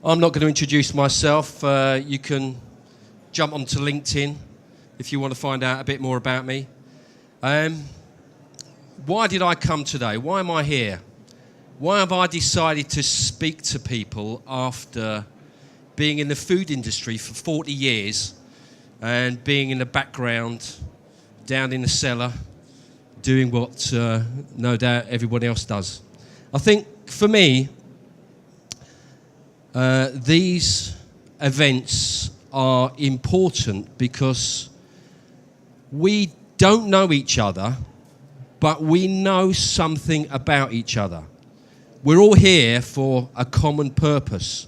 I'm not going to introduce myself. You can jump onto LinkedIn if you want to find out a bit more about me. Why did I come today? Why am I here? Why have I decided to speak to people after being in the food industry for 40 years and being in the background, down in the cellar, doing what no doubt everybody else does? I think for me, these events are important because we don't know each other, but we know something about each other. We're all here for a common purpose.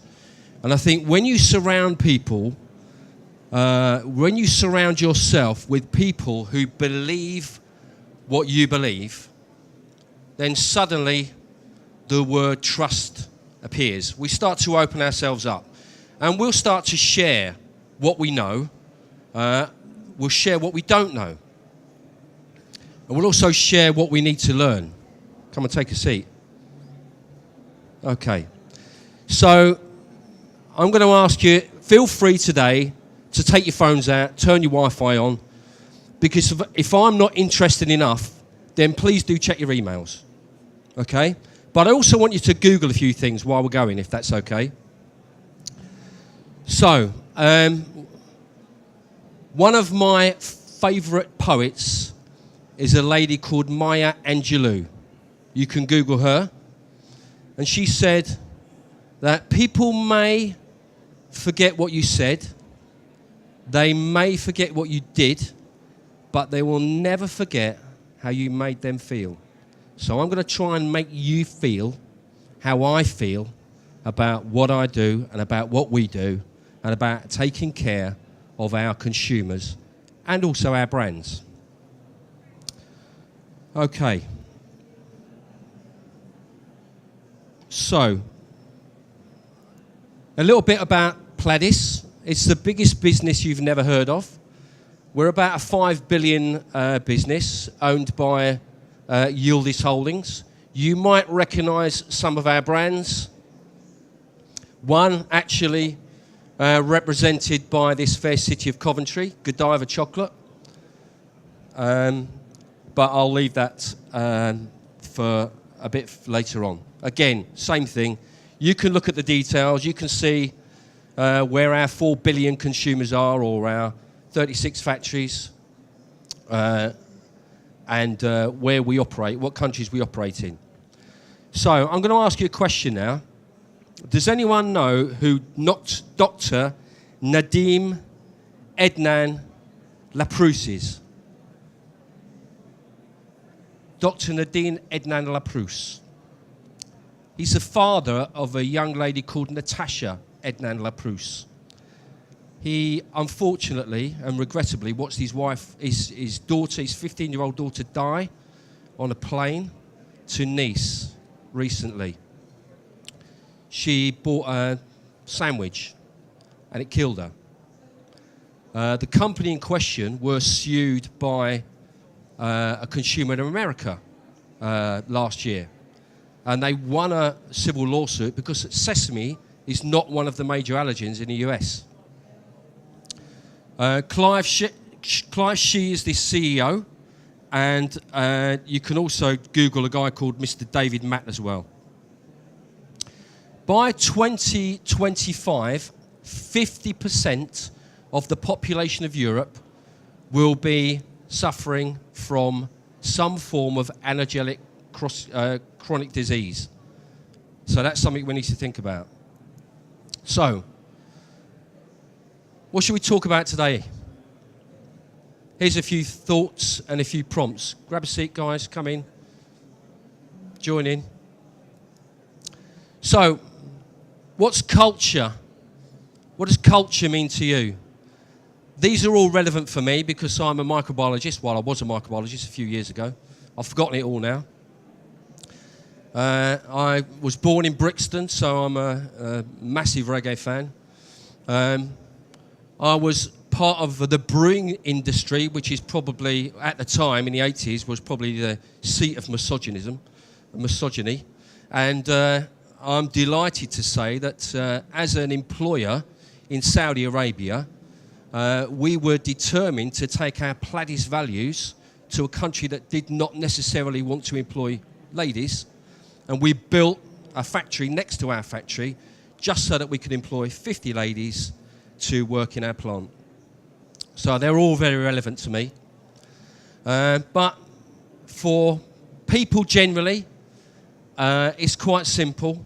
And I think when you surround people, when you surround yourself with people who believe what you believe, then suddenly the word trust appears. We start to open ourselves up and we'll start to share what we know. We'll share what we don't know. And we'll also share what we need to learn. Come and take a seat. Okay. So I'm going to ask you, feel free today to take your phones out, turn your Wi-Fi on, because if I'm not interested enough, then please do check your emails. Okay? But I also want you to Google a few things while we're going, if that's okay. So, one of my favourite poets is a lady called Maya Angelou. You can Google her. And she said that people may forget what you said, they may forget what you did, but they will never forget how you made them feel. So I'm going to try and make you feel how I feel about what I do and about what we do and about taking care of our consumers and also our brands. Okay. So, a little bit about Pladis. It's the biggest business you've never heard of. We're about a 5 billion business owned by Yildiz Holdings. You might recognise some of our brands. One actually represented by this fair city of Coventry, Godiva Chocolate. But I'll leave that for a bit later on. Again, same thing. You can look at the details. You can see where our 4 billion consumers are, or our 36 factories, and where we operate, what countries we operate in. So I'm going to ask you a question now. Does anyone know who Dr. Nadim Ednan Laprousse is? Dr. Nadim Ednan Laprousse. He's the father of a young lady called Natasha Ednan Laprousse. He, unfortunately and regrettably, watched his wife, his daughter, his 15-year-old daughter, die on a plane to Nice recently. She bought a sandwich and it killed her. The company in question were sued by a consumer in America last year. And they won a civil lawsuit because sesame is not one of the major allergens in the US. Clive Shee is the CEO, and you can also Google a guy called Mr. David Matt as well. By 2025, 50% of the population of Europe will be suffering from some form of allergenic chronic disease. So that's something we need to think about. So, what should we talk about today? Here's a few thoughts and a few prompts. Grab a seat, guys. Come in. Join in. So, what's culture? What does culture mean to you? These are all relevant for me because I'm a microbiologist. Well, I was a microbiologist a few years ago. I've forgotten it all now. I was born in Brixton, so I'm a massive reggae fan. I was part of the brewing industry, which is probably, at the time, in the 80s, was probably the seat of misogyny. And I'm delighted to say that as an employer in Saudi Arabia, we were determined to take our Pladis values to a country that did not necessarily want to employ ladies, and we built a factory next to our factory just so that we could employ 50 ladies to work in our plant. So they're all very relevant to me. But for people generally, it's quite simple.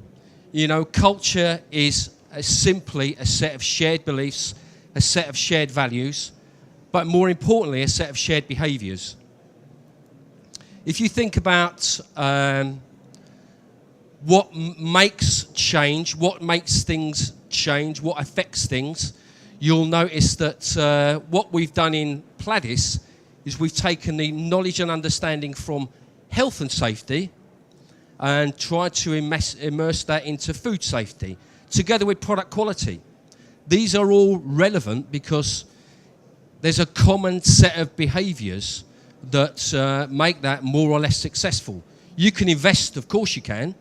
You know, culture is simply a set of shared beliefs, a set of shared values, but more importantly, a set of shared behaviours. If you think about what makes change, what makes things change, what affects things, you'll notice that what we've done in Pladis is we've taken the knowledge and understanding from health and safety and tried to immerse that into food safety, together with product quality. These are all relevant because there's a common set of behaviours that make that more or less successful. You can invest, of course you can,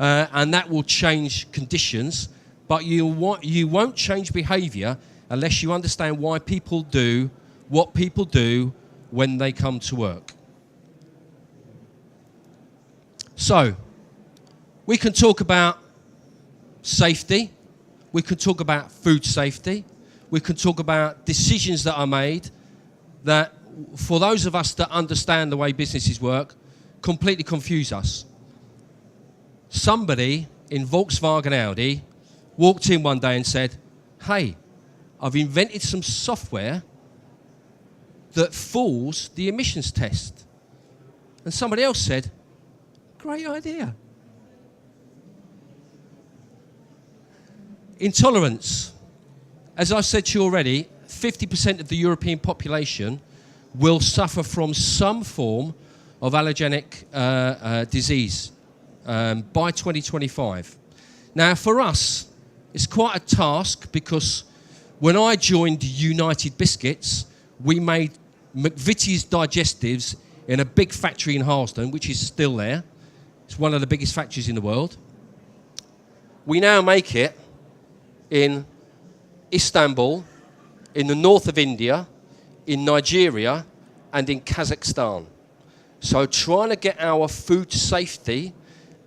and that will change conditions, but you won't change behaviour unless you understand why people do what people do when they come to work. So, we can talk about safety, we can talk about food safety, we can talk about decisions that are made that, for those of us that understand the way businesses work, completely confuse us. Somebody in Volkswagen Audi walked in one day and said, "Hey, I've invented some software that fools the emissions test." And somebody else said, "Great idea." Intolerance. As I've said to you already, 50% of the European population will suffer from some form of allergenic disease by 2025. Now, for us, it's quite a task because when I joined United Biscuits, we made McVitie's digestives in a big factory in Harlesden, which is still there. It's one of the biggest factories in the world. We now make it in Istanbul, in the north of India, in Nigeria, and in Kazakhstan. So trying to get our food safety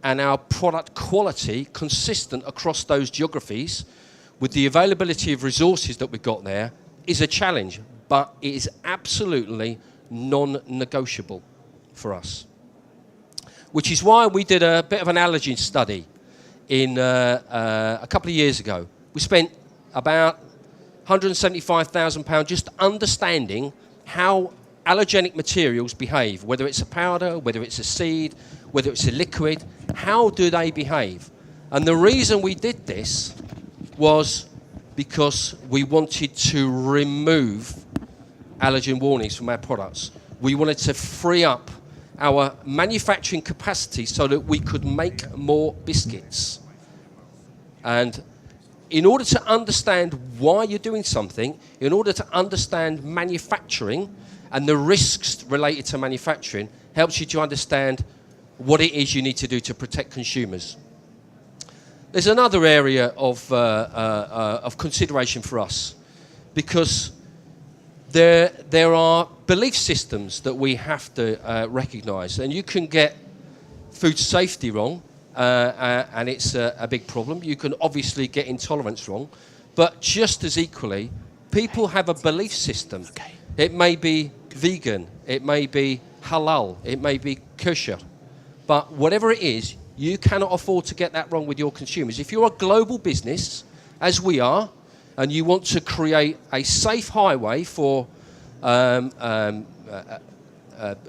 and our product quality consistent across those geographies with the availability of resources that we've got there is a challenge, but it is absolutely non-negotiable for us. Which is why we did a bit of an allergen study in a couple of years ago. We spent about £175,000 just understanding how allergenic materials behave, whether it's a powder, whether it's a seed, whether it's a liquid, how do they behave? And the reason we did this was because we wanted to remove allergen warnings from our products. We wanted to free up our manufacturing capacity so that we could make more biscuits. And in order to understand why you're doing something, in order to understand manufacturing and the risks related to manufacturing, helps you to understand what it is you need to do to protect consumers. There's another area of consideration for us, because there are belief systems that we have to recognise, and you can get food safety wrong, and it's a big problem. You can obviously get intolerance wrong, but just as equally, people have a belief system. Okay. It may be vegan, it may be halal, it may be kosher, but whatever it is, you cannot afford to get that wrong with your consumers. If you're a global business, as we are, and you want to create a safe highway for a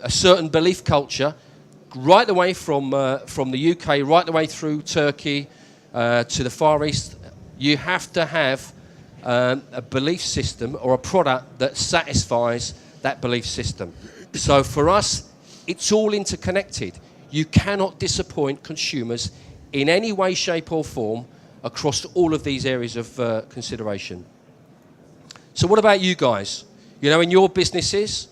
certain belief culture, right the way from the UK, right the way through Turkey to the Far East, you have to have a belief system or a product that satisfies that belief system. So for us, it's all interconnected. You cannot disappoint consumers in any way, shape or form across all of these areas of consideration. So what about you guys? You know, in your businesses,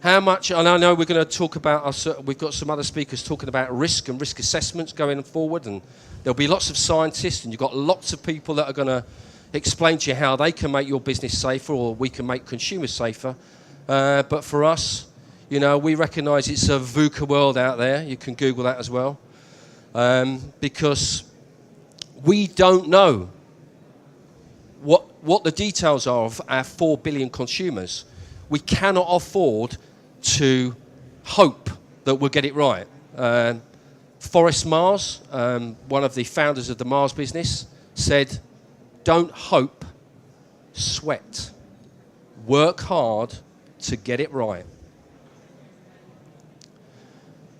How much, and I know we're going to talk about, we've got some other speakers talking about risk and risk assessments going forward, and there'll be lots of scientists, and you've got lots of people that are going to explain to you how they can make your business safer, or we can make consumers safer. But for us, you know, we recognise it's a VUCA world out there. You can Google that as well. Because we don't know what the details are of our 4 billion consumers. We cannot afford to hope that we'll get it right. Forrest Mars, one of the founders of the Mars business, said, don't hope, sweat. Work hard to get it right.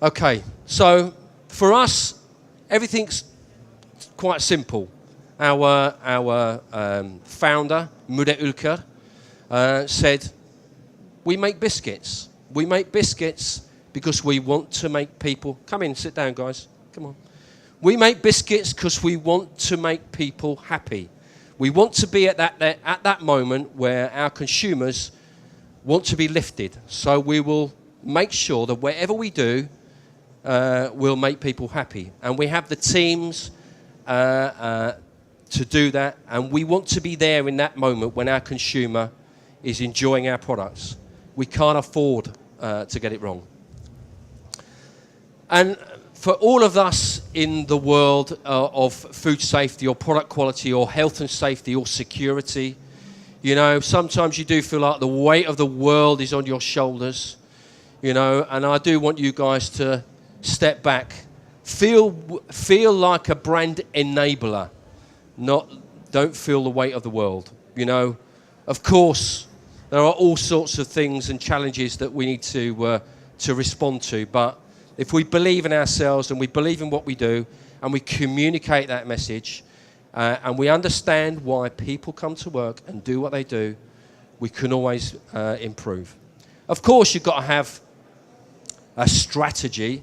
Okay, so for us, everything's quite simple. Our founder, Murat Ülker, said, we make biscuits. We make biscuits because we want to make people... Come in, sit down, guys. Come on. We make biscuits because we want to make people happy. We want to be at that moment where our consumers want to be lifted. So we will make sure that whatever we do, we'll make people happy. And we have the teams to do that. And we want to be there in that moment when our consumer is enjoying our products. We can't afford to get it wrong. And for all of us in the world of food safety or product quality or health and safety or security, you know, sometimes you do feel like the weight of the world is on your shoulders, you know, and I do want you guys to step back. Feel like a brand enabler, don't feel the weight of the world, you know. Of course, there are all sorts of things and challenges that we need to respond to, but if we believe in ourselves and we believe in what we do and we communicate that message and we understand why people come to work and do what they do, we can always improve. Of course, you've got to have a strategy.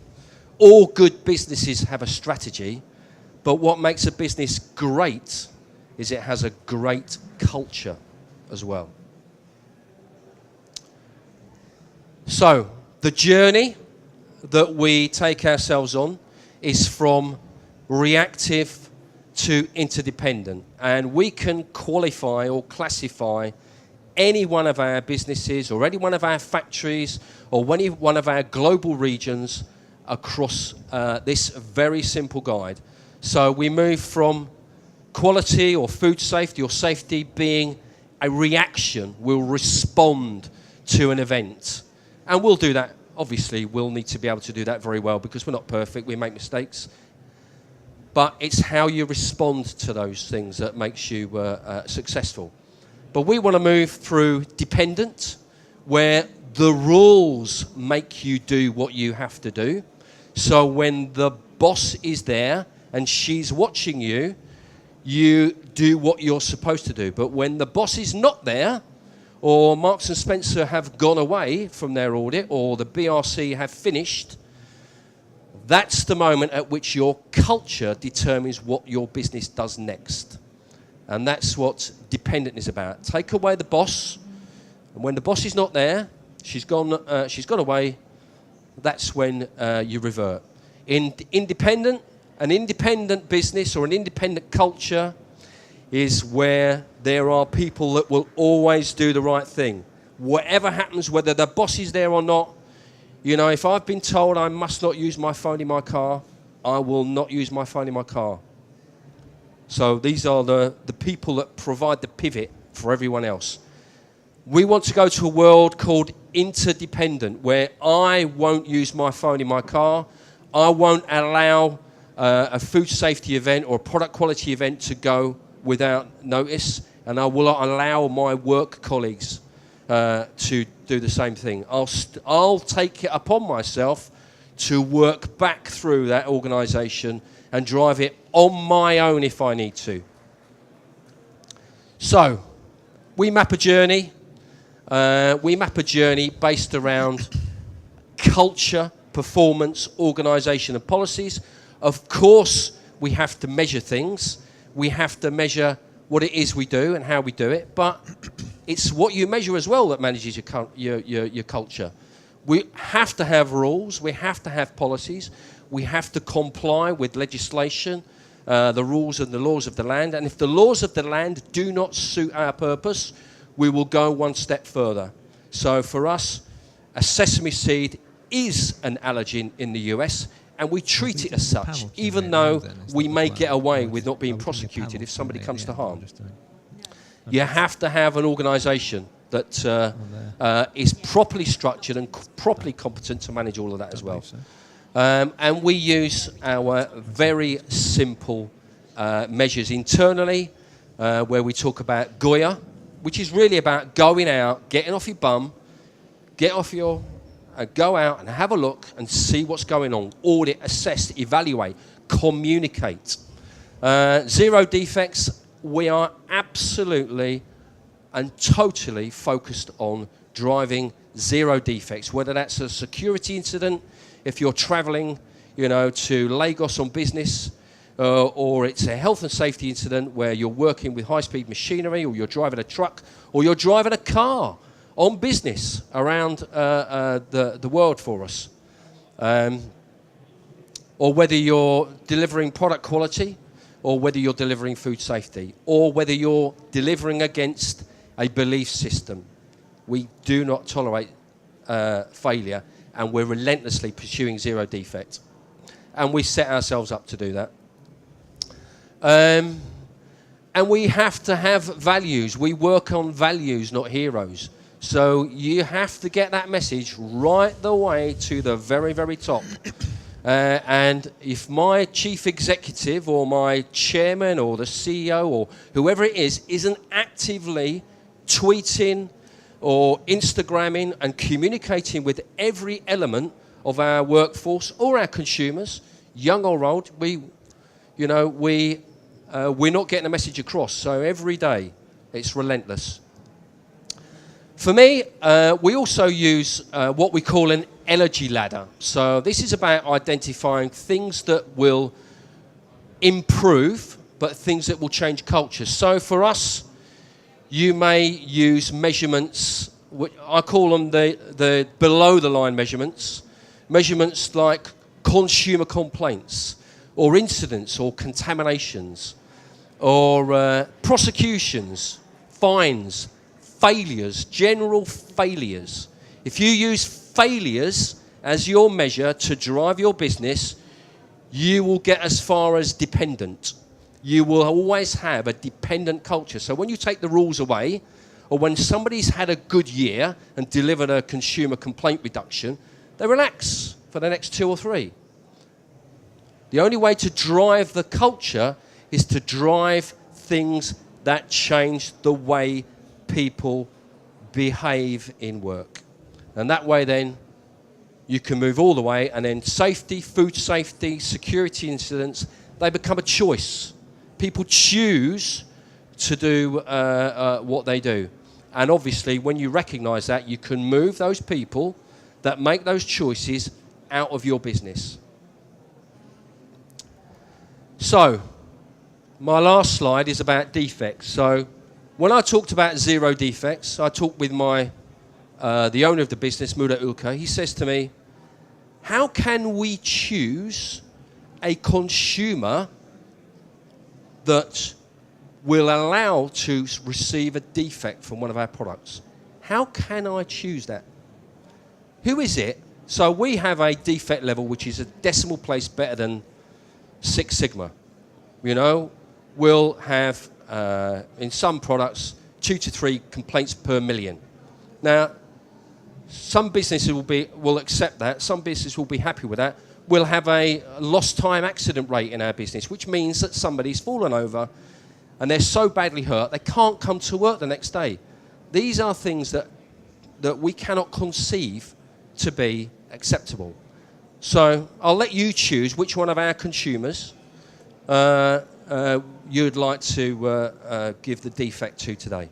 All good businesses have a strategy, but what makes a business great is it has a great culture as well. So, the journey that we take ourselves on is from reactive to interdependent. And we can qualify or classify any one of our businesses or any one of our factories or any one of our global regions across this very simple guide. So we move from quality or food safety or safety being a reaction. We'll respond to an event. And we'll do that. Obviously, we'll need to be able to do that very well because we're not perfect. We make mistakes. But it's how you respond to those things that makes you successful. But we want to move through dependent, where the rules make you do what you have to do. So when the boss is there and she's watching you, you do what you're supposed to do. But when the boss is not there, or Marks and Spencer have gone away from their audit, or the BRC have finished, that's the moment at which your culture determines what your business does next. And that's what dependent is about. Take away the boss, and when the boss is not there, she's gone away, that's when you revert. An independent business or an independent culture is where there are people that will always do the right thing. Whatever happens, whether the boss is there or not, you know, if I've been told I must not use my phone in my car, I will not use my phone in my car. So these are the people that provide the pivot for everyone else. We want to go to a world called interdependent, where I won't use my phone in my car. I won't allow a food safety event or a product quality event to go without notice, and I will allow my work colleagues to do the same thing. I'll take it upon myself to work back through that organisation and drive it on my own if I need to. So, we map a journey. We map a journey based around culture, performance, organisation and policies. Of course, we have to measure things. We have to measure what it is we do and how we do it, but it's what you measure as well that manages your culture. We have to have rules, we have to have policies, we have to comply with legislation, the rules and the laws of the land, and if the laws of the land do not suit our purpose, we will go one step further. So for us, a sesame seed is an allergen in the US, and we treat it as such, even though we may get away with not being prosecuted if somebody comes to harm. You have to have an organisation that is properly structured and properly competent to manage all of that as well. And we use our very simple measures internally, where we talk about Goya, which is really about going out, getting off your bum, go out and have a look and see what's going on. Audit, assess, evaluate, communicate. Zero defects, we are absolutely and totally focused on driving zero defects, whether that's a security incident, if you're traveling, to Lagos on business, or it's a health and safety incident where you're working with high-speed machinery, or you're driving a truck, or you're driving a car on business around the world for us. Or whether you're delivering product quality, or whether you're delivering food safety, or whether you're delivering against a belief system. We do not tolerate failure, and we're relentlessly pursuing zero defect. And we set ourselves up to do that. And we have to have values. We work on values, not heroes. So you have to get that message right the way to the very, very top. And if my chief executive or my chairman or the CEO or whoever it is isn't actively tweeting or Instagramming and communicating with every element of our workforce or our consumers, young or old, we're not getting the message across. So every day, it's relentless. For me, we also use what we call an energy ladder. So this is about identifying things that will improve, but things that will change culture. So for us, you may use measurements, I call them the below-the-line measurements, measurements like consumer complaints, or incidents, or contaminations, or prosecutions, fines, failures, general failures. If you use failures as your measure to drive your business, you will get as far as dependent. You will always have a dependent culture. So when you take the rules away, or when somebody's had a good year and delivered a consumer complaint reduction, they relax for the next 2 or 3. The only way to drive the culture is to drive things that change the way people behave in work. And that way then you can move all the way, and then safety, food safety, security incidents, they become a choice. People choose to do what they do. And obviously when you recognise that, you can move those people that make those choices out of your business. So my last slide is about defects. So when I talked about zero defects, I talked with the owner of the business, Muda Ulka. He says to me, how can we choose a consumer that will allow to receive a defect from one of our products? How can I choose that? Who is it? So we have a defect level which is a decimal place better than 6 Sigma. We'll have, in some products, 2 to 3 complaints per million. Now, some businesses will accept that. Some businesses will be happy with that. We'll have a lost time accident rate in our business, which means that somebody's fallen over and they're so badly hurt they can't come to work the next day. These are things that we cannot conceive to be acceptable. So I'll let you choose which one of our consumers you'd like to give the defect to today.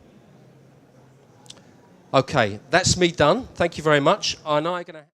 Okay, that's me done. Thank you very much. I'm now going to